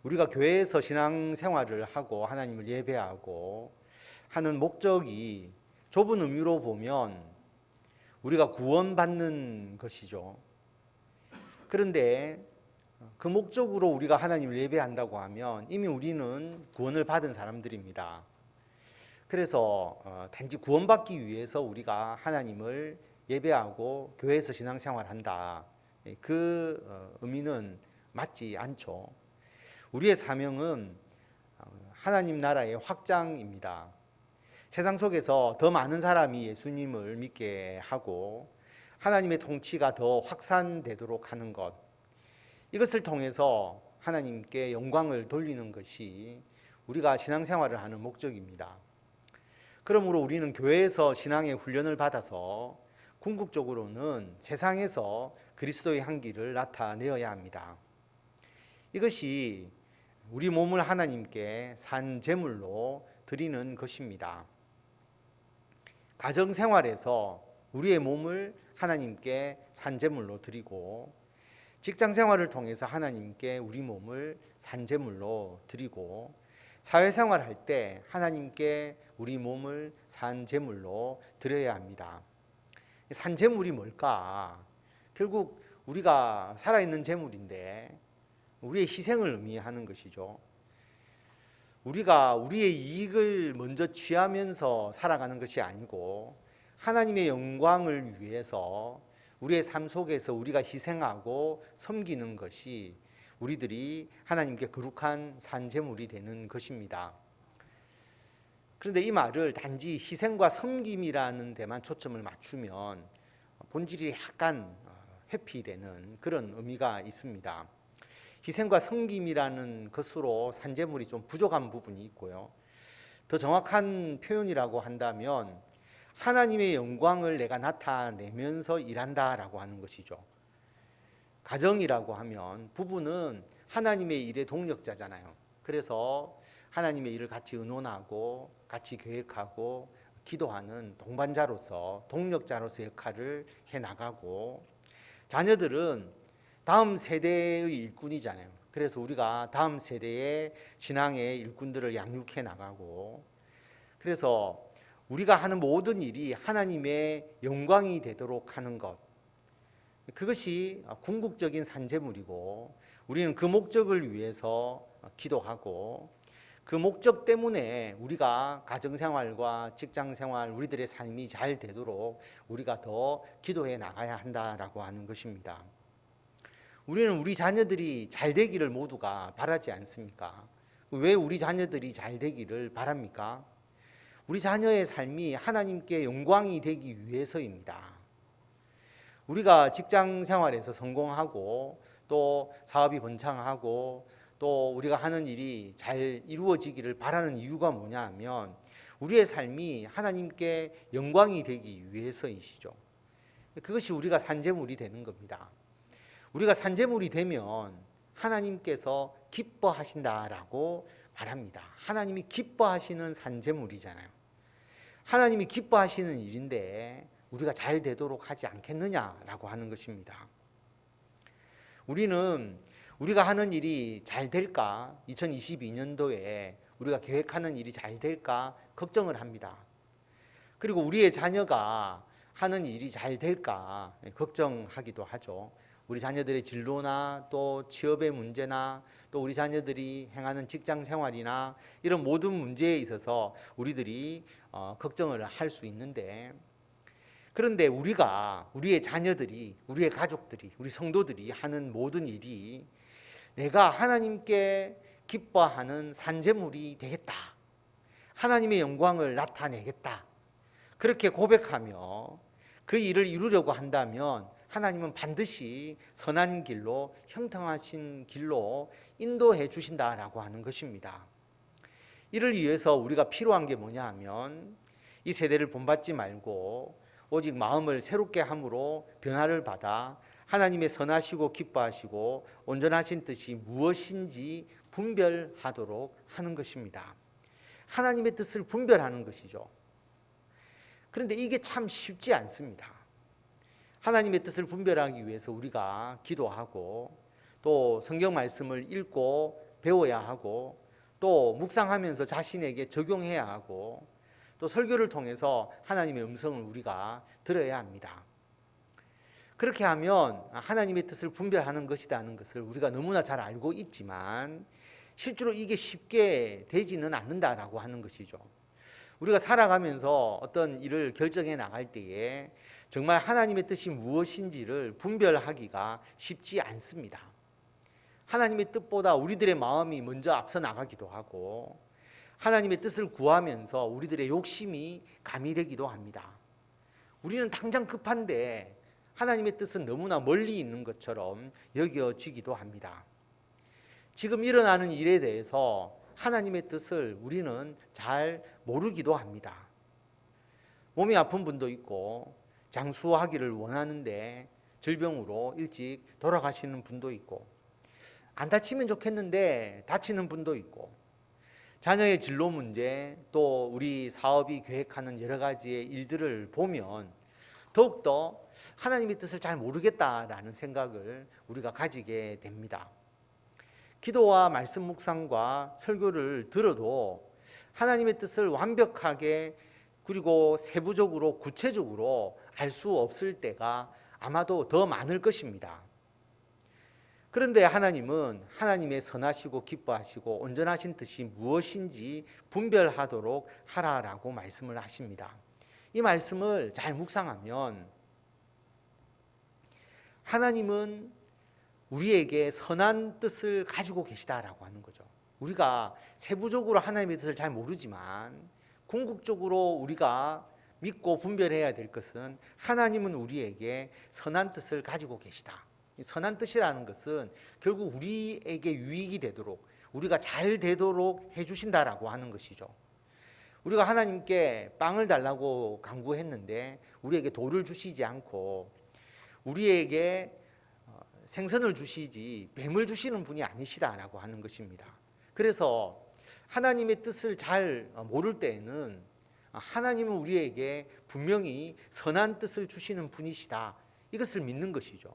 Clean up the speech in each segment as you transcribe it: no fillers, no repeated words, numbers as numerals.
우리가 교회에서 신앙생활을 하고 하나님을 예배하고 하는 목적이 좁은 의미로 보면 우리가 구원받는 것이죠. 그런데 그 목적으로 우리가 하나님을 예배한다고 하면 이미 우리는 구원을 받은 사람들입니다. 그래서 단지 구원받기 위해서 우리가 하나님을 예배하고 교회에서 신앙생활한다. 그 의미는 맞지 않죠. 우리의 사명은 하나님 나라의 확장입니다. 세상 속에서 더 많은 사람이 예수님을 믿게 하고 하나님의 통치가 더 확산되도록 하는 것, 이것을 통해서 하나님께 영광을 돌리는 것이 우리가 신앙생활을 하는 목적입니다. 그러므로 우리는 교회에서 신앙의 훈련을 받아서 궁극적으로는 세상에서 그리스도의 향기를 나타내어야 합니다. 이것이 우리 몸을 하나님께 산 제물로 드리는 것입니다. 가정생활에서 우리의 몸을 하나님께 산 제물로 드리고, 직장생활을 통해서 하나님께 우리 몸을 산 제물로 드리고, 사회생활할 때 하나님께 우리 몸을 산 제물로 드려야 합니다. 산 제물이 뭘까? 결국 우리가 살아있는 제물인데 우리의 희생을 의미하는 것이죠. 우리가 우리의 이익을 먼저 취하면서 살아가는 것이 아니고 하나님의 영광을 위해서 우리의 삶 속에서 우리가 희생하고 섬기는 것이 우리들이 하나님께 거룩한 산제물이 되는 것입니다. 그런데 이 말을 단지 희생과 섬김이라는 데만 초점을 맞추면 본질이 약간 회피되는 그런 의미가 있습니다. 희생과 섬김이라는 것으로 산제물이 좀 부족한 부분이 있고요. 더 정확한 표현이라고 한다면 하나님의 영광을 내가 나타내면서 일한다라고 하는 것이죠. 가정이라고 하면 부부는 하나님의 일의 동력자잖아요. 그래서 하나님의 일을 같이 의논하고 같이 계획하고 기도하는 동반자로서 동력자로서 역할을 해나가고, 자녀들은 다음 세대의 일꾼이잖아요. 그래서 우리가 다음 세대의 신앙의 일꾼들을 양육해 나가고, 그래서 우리가 하는 모든 일이 하나님의 영광이 되도록 하는 것, 그것이 궁극적인 산제물이고, 우리는 그 목적을 위해서 기도하고 그 목적 때문에 우리가 가정생활과 직장생활, 우리들의 삶이 잘 되도록 우리가 더 기도해 나가야 한다라고 하는 것입니다. 우리는 우리 자녀들이 잘 되기를 모두가 바라지 않습니까? 왜 우리 자녀들이 잘 되기를 바랍니까? 우리 자녀의 삶이 하나님께 영광이 되기 위해서입니다. 우리가 직장 생활에서 성공하고 또 사업이 번창하고 또 우리가 하는 일이 잘 이루어지기를 바라는 이유가 뭐냐 하면 우리의 삶이 하나님께 영광이 되기 위해서이시죠. 그것이 우리가 산제물이 되는 겁니다. 우리가 산제물이 되면 하나님께서 기뻐하신다라고 말합니다. 하나님이 기뻐하시는 산제물이잖아요. 하나님이 기뻐하시는 일인데 우리가 잘 되도록 하지 않겠느냐라고 하는 것입니다. 우리는 우리가 하는 일이 잘 될까? 2022년도에 우리가 계획하는 일이 잘 될까? 걱정을 합니다. 그리고 우리의 자녀가 하는 일이 잘 될까? 걱정하기도 하죠. 우리 자녀들의 진로나 또 취업의 문제나 또 우리 자녀들이 행하는 직장 생활이나 이런 모든 문제에 있어서 우리들이 걱정을 할 수 있는데, 그런데 우리의 자녀들이, 우리의 가족들이, 우리 성도들이 하는 모든 일이 내가 하나님께 기뻐하는 산제물이 되겠다, 하나님의 영광을 나타내겠다, 그렇게 고백하며 그 일을 이루려고 한다면 하나님은 반드시 선한 길로, 형통하신 길로 인도해 주신다라고 하는 것입니다. 이를 위해서 우리가 필요한 게 뭐냐 하면 이 세대를 본받지 말고 오직 마음을 새롭게 함으로 변화를 받아 하나님의 선하시고 기뻐하시고 온전하신 뜻이 무엇인지 분별하도록 하는 것입니다. 하나님의 뜻을 분별하는 것이죠. 그런데 이게 참 쉽지 않습니다. 하나님의 뜻을 분별하기 위해서 우리가 기도하고 또 성경 말씀을 읽고 배워야 하고 또 묵상하면서 자신에게 적용해야 하고 또 설교를 통해서 하나님의 음성을 우리가 들어야 합니다. 그렇게 하면 하나님의 뜻을 분별하는 것이라는 것을 우리가 너무나 잘 알고 있지만 실제로 이게 쉽게 되지는 않는다라고 하는 것이죠. 우리가 살아가면서 어떤 일을 결정해 나갈 때에 정말 하나님의 뜻이 무엇인지를 분별하기가 쉽지 않습니다. 하나님의 뜻보다 우리들의 마음이 먼저 앞서 나가기도 하고 하나님의 뜻을 구하면서 우리들의 욕심이 가미되기도 합니다. 우리는 당장 급한데 하나님의 뜻은 너무나 멀리 있는 것처럼 여겨지기도 합니다. 지금 일어나는 일에 대해서 하나님의 뜻을 우리는 잘 모르기도 합니다. 몸이 아픈 분도 있고 장수하기를 원하는데 질병으로 일찍 돌아가시는 분도 있고 안 다치면 좋겠는데 다치는 분도 있고 자녀의 진로 문제 또 우리 사업이 계획하는 여러 가지의 일들을 보면 더욱더 하나님의 뜻을 잘 모르겠다라는 생각을 우리가 가지게 됩니다. 기도와 말씀 묵상과 설교를 들어도 하나님의 뜻을 완벽하게 그리고 세부적으로 구체적으로 알 수 없을 때가 아마도 더 많을 것입니다. 그런데 하나님은 하나님의 선하시고 기뻐하시고 온전하신 뜻이 무엇인지 분별하도록 하라라고 말씀을 하십니다. 이 말씀을 잘 묵상하면 하나님은 우리에게 선한 뜻을 가지고 계시다라고 하는 거죠. 우리가 세부적으로 하나님의 뜻을 잘 모르지만 궁극적으로 우리가 믿고 분별해야 될 것은 하나님은 우리에게 선한 뜻을 가지고 계시다. 선한 뜻이라는 것은 결국 우리에게 유익이 되도록 우리가 잘 되도록 해주신다라고 하는 것이죠. 우리가 하나님께 빵을 달라고 간구했는데 우리에게 돌을 주시지 않고 우리에게 생선을 주시지 뱀을 주시는 분이 아니시다라고 하는 것입니다. 그래서 하나님의 뜻을 잘 모를 때에는 하나님은 우리에게 분명히 선한 뜻을 주시는 분이시다. 이것을 믿는 것이죠.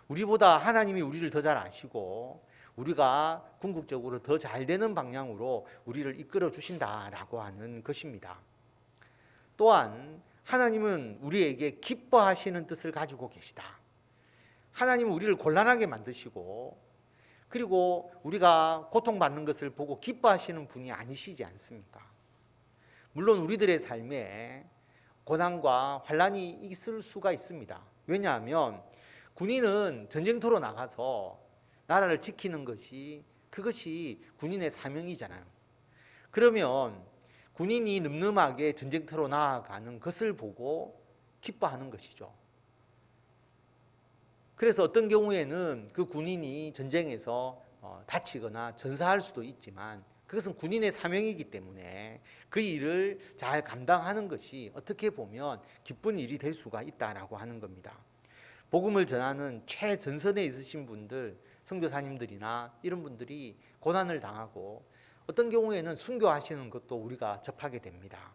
우리보다 하나님이 우리를 더 잘 아시고 우리가 궁극적으로 더 잘 되는 방향으로 우리를 이끌어 주신다라고 하는 것입니다. 또한 하나님은 우리에게 기뻐하시는 뜻을 가지고 계시다. 하나님은 우리를 곤란하게 만드시고 그리고 우리가 고통받는 것을 보고 기뻐하시는 분이 아니시지 않습니까? 물론 우리들의 삶에 고난과 환난이 있을 수가 있습니다. 왜냐하면 군인은 전쟁터로 나가서 나라를 지키는 그것이 군인의 사명이잖아요. 그러면 군인이 늠름하게 전쟁터로 나아가는 것을 보고 기뻐하는 것이죠. 그래서 어떤 경우에는 그 군인이 전쟁에서 다치거나 전사할 수도 있지만 그것은 군인의 사명이기 때문에 그 일을 잘 감당하는 것이 어떻게 보면 기쁜 일이 될 수가 있다라고 하는 겁니다. 복음을 전하는 최전선에 있으신 분들, 선교사님들이나 이런 분들이 고난을 당하고 어떤 경우에는 순교하시는 것도 우리가 접하게 됩니다.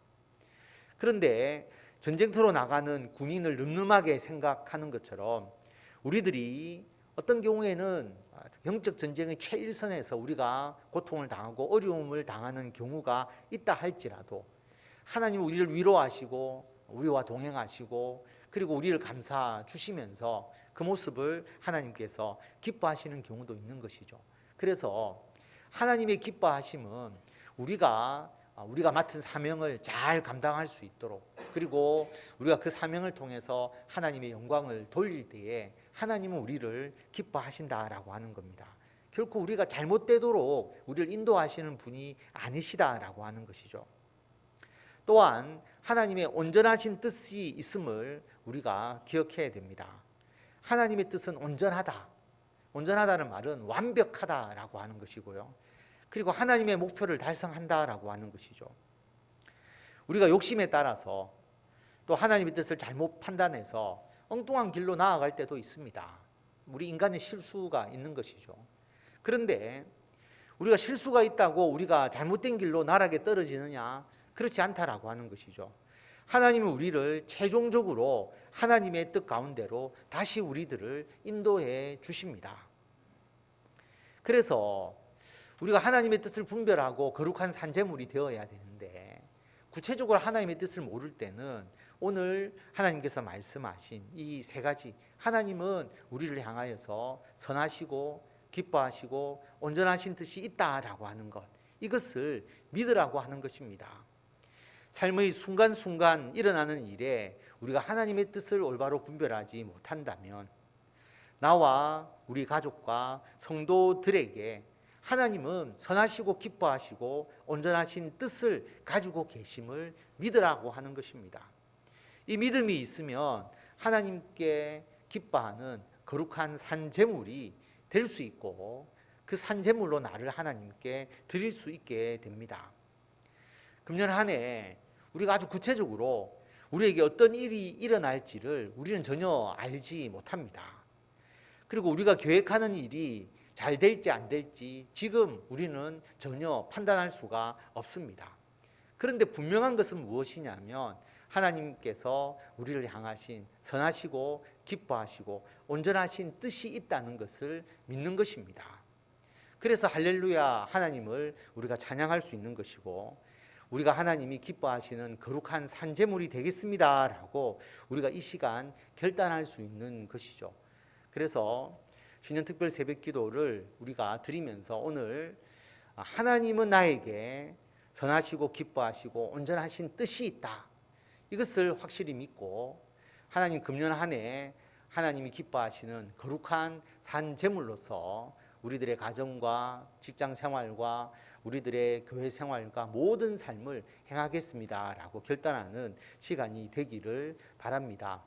그런데 전쟁터로 나가는 군인을 늠름하게 생각하는 것처럼 우리들이 어떤 경우에는 영적 전쟁의 최일선에서 우리가 고통을 당하고 어려움을 당하는 경우가 있다 할지라도 하나님은 우리를 위로하시고 우리와 동행하시고 그리고 우리를 감싸 주시면서 그 모습을 하나님께서 기뻐하시는 경우도 있는 것이죠. 그래서 하나님의 기뻐하심은 우리가 맡은 사명을 잘 감당할 수 있도록 그리고 우리가 그 사명을 통해서 하나님의 영광을 돌릴 때에 하나님은 우리를 기뻐하신다라고 하는 겁니다. 결코 우리가 잘못되도록 우리를 인도하시는 분이 아니시다라고 하는 것이죠. 또한 하나님의 온전하신 뜻이 있음을 우리가 기억해야 됩니다. 하나님의 뜻은 온전하다. 온전하다는 말은 완벽하다라고 하는 것이고요. 그리고 하나님의 목표를 달성한다라고 하는 것이죠. 우리가 욕심에 따라서 또 하나님의 뜻을 잘못 판단해서 엉뚱한 길로 나아갈 때도 있습니다. 우리 인간의 실수가 있는 것이죠. 그런데 우리가 실수가 있다고 우리가 잘못된 길로 나락에 떨어지느냐? 그렇지 않다라고 하는 것이죠. 하나님은 우리를 최종적으로 하나님의 뜻 가운데로 다시 우리들을 인도해 주십니다. 그래서 우리가 하나님의 뜻을 분별하고 거룩한 산재물이 되어야 되는데 구체적으로 하나님의 뜻을 모를 때는 오늘 하나님께서 말씀하신 이 세 가지, 하나님은 우리를 향하여서 선하시고 기뻐하시고 온전하신 뜻이 있다라고 하는 것, 이것을 믿으라고 하는 것입니다. 삶의 순간순간 일어나는 일에 우리가 하나님의 뜻을 올바로 분별하지 못한다면 나와 우리 가족과 성도들에게 하나님은 선하시고 기뻐하시고 온전하신 뜻을 가지고 계심을 믿으라고 하는 것입니다. 이 믿음이 있으면 하나님께 기뻐하는 거룩한 산제물이 될 수 있고 그 산제물로 나를 하나님께 드릴 수 있게 됩니다. 금년 한 해 우리가 아주 구체적으로 우리에게 어떤 일이 일어날지를 우리는 전혀 알지 못합니다. 그리고 우리가 계획하는 일이 잘 될지 안 될지 지금 우리는 전혀 판단할 수가 없습니다. 그런데 분명한 것은 무엇이냐면 하나님께서 우리를 향하신 선하시고 기뻐하시고 온전하신 뜻이 있다는 것을 믿는 것입니다. 그래서 할렐루야 하나님을 우리가 찬양할 수 있는 것이고 우리가 하나님이 기뻐하시는 거룩한 산제물이 되겠습니다 라고 우리가 이 시간 결단할 수 있는 것이죠. 그래서 신년특별 새벽기도를 우리가 드리면서 오늘 하나님은 나에게 선하시고 기뻐하시고 온전하신 뜻이 있다, 이것을 확실히 믿고 하나님 금년 한 해 하나님이 기뻐하시는 거룩한 산제물로서 우리들의 가정과 직장 생활과 우리들의 교회 생활과 모든 삶을 행하겠습니다 라고 결단하는 시간이 되기를 바랍니다.